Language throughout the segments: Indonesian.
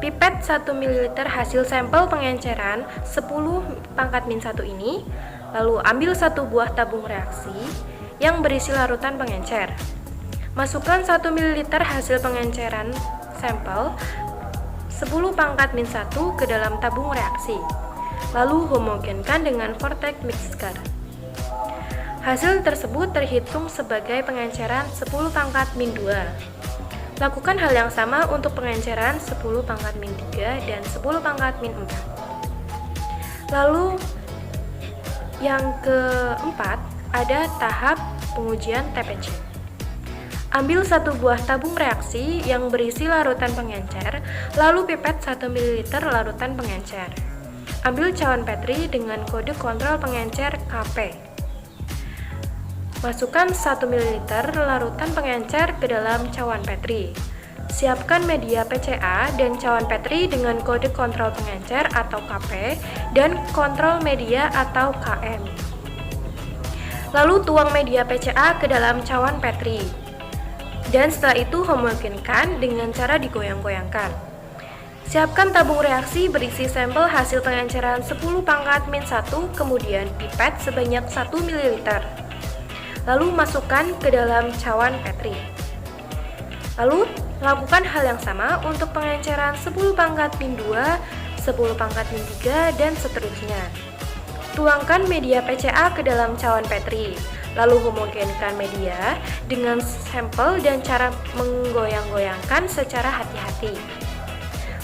Pipet 1 ml hasil sampel pengenceran 10⁻⁻1 ini, lalu ambil 1 buah tabung reaksi yang berisi larutan pengencer. Masukkan 1 ml hasil pengenceran sampel 10⁻⁻1 ke dalam tabung reaksi, lalu homogenkan dengan vortex mixer. Hasil tersebut terhitung sebagai pengenceran 10⁻⁻2. Lakukan hal yang sama untuk pengenceran 10⁻⁻3 dan 10⁻⁻4. Lalu yang keempat ada tahap pengujian TPC. Ambil 1 buah tabung reaksi yang berisi larutan pengencer, lalu pipet 1 ml larutan pengencer. Ambil cawan Petri dengan kode kontrol pengencer KP. Masukkan 1 ml larutan pengencer ke dalam cawan Petri. Siapkan media PCA dan cawan Petri dengan kode kontrol pengencer atau KP dan kontrol media atau KM. Lalu tuang media PCA ke dalam cawan Petri. Dan setelah itu homogenkan dengan cara digoyang-goyangkan. Siapkan tabung reaksi berisi sampel hasil pengenceran 10 pangkat min 1, kemudian pipet sebanyak 1 ml. Lalu masukkan ke dalam cawan Petri. Lalu lakukan hal yang sama untuk pengenceran 10 pangkat min 2, 10 pangkat min 3, dan seterusnya. Tuangkan media PCA ke dalam cawan Petri. Lalu homogenkan media dengan sampel dan cara menggoyang-goyangkan secara hati-hati.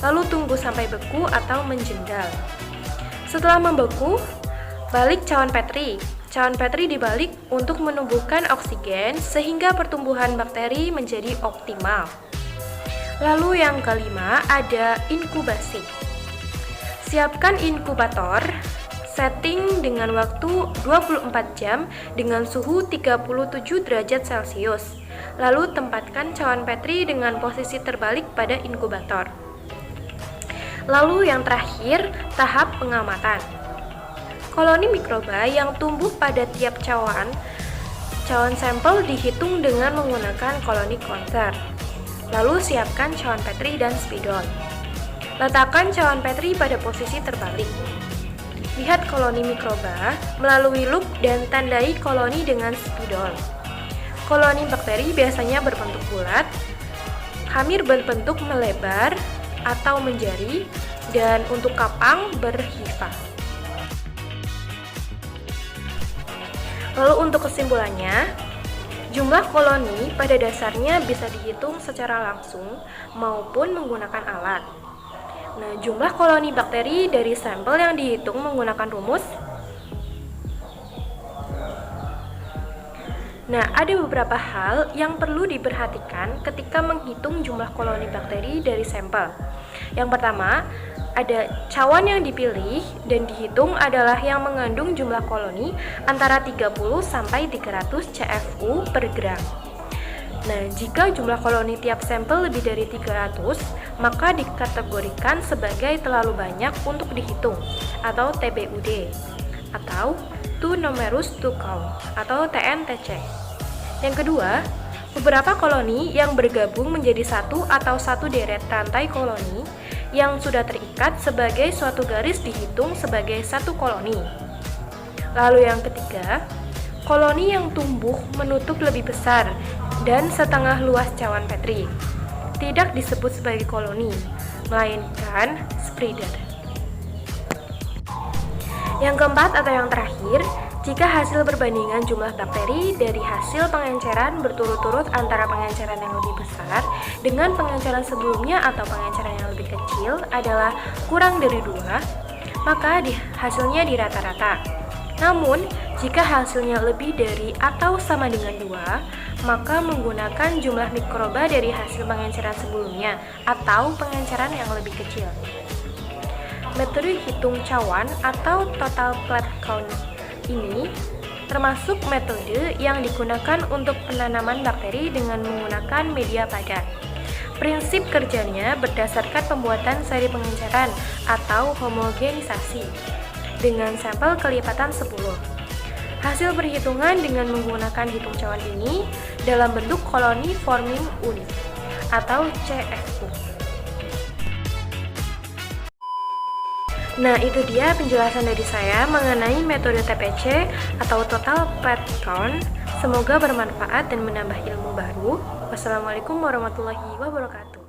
Lalu tunggu sampai beku atau menjendal. Setelah membeku, balik cawan Petri. Cawan Petri dibalik untuk menumbuhkan oksigen sehingga pertumbuhan bakteri menjadi optimal. Lalu yang kelima ada inkubasi. Siapkan inkubator, setting dengan waktu 24 jam dengan suhu 37 derajat Celcius. Lalu tempatkan cawan Petri dengan posisi terbalik pada inkubator. Lalu yang terakhir, tahap pengamatan. Koloni mikroba yang tumbuh pada tiap cawan sampel dihitung dengan menggunakan koloni counter. Lalu siapkan cawan Petri dan spidol. Letakkan cawan Petri pada posisi terbalik. Lihat koloni mikroba melalui loop dan tandai koloni dengan spidol. Koloni bakteri biasanya berbentuk bulat, hamir berbentuk melebar atau menjari, dan untuk kapang berhifa. Lalu untuk kesimpulannya, jumlah koloni pada dasarnya bisa dihitung secara langsung maupun menggunakan alat. Nah, jumlah koloni bakteri dari sampel yang dihitung menggunakan rumus. Nah, ada beberapa hal yang perlu diperhatikan ketika menghitung jumlah koloni bakteri dari sampel. Yang pertama, ada cawan yang dipilih dan dihitung adalah yang mengandung jumlah koloni antara 30 sampai 300 CFU per gram. Nah, jika jumlah koloni tiap sampel lebih dari 300, maka dikategorikan sebagai terlalu banyak untuk dihitung atau TBUD atau too numerous to count atau TNTC. Yang kedua, beberapa koloni yang bergabung menjadi satu atau satu deret rantai koloni yang sudah terikat sebagai suatu garis dihitung sebagai satu koloni. Lalu yang ketiga, koloni yang tumbuh menutup lebih besar dan setengah luas cawan Petri tidak disebut sebagai koloni, melainkan spreader. Yang keempat atau yang terakhir, jika hasil perbandingan jumlah bakteri dari hasil pengenceran berturut-turut antara pengenceran yang lebih besar dengan pengenceran sebelumnya atau pengenceran yang lebih kecil adalah kurang dari 2, maka hasilnya dirata-rata. Namun, jika hasilnya lebih dari atau sama dengan 2, maka menggunakan jumlah mikroba dari hasil pengenceran sebelumnya atau pengenceran yang lebih kecil. Metode hitung cawan atau total plate count ini termasuk metode yang digunakan untuk penanaman bakteri dengan menggunakan media padat. Prinsip kerjanya berdasarkan pembuatan seri pengenceran atau homogenisasi dengan sampel kelipatan 10. Hasil perhitungan dengan menggunakan hitung cawan ini dalam bentuk koloni forming unit atau CFU. Nah, itu dia penjelasan dari saya mengenai metode TPC atau Total Plate Count. Semoga bermanfaat dan menambah ilmu baru. Wassalamualaikum warahmatullahi wabarakatuh.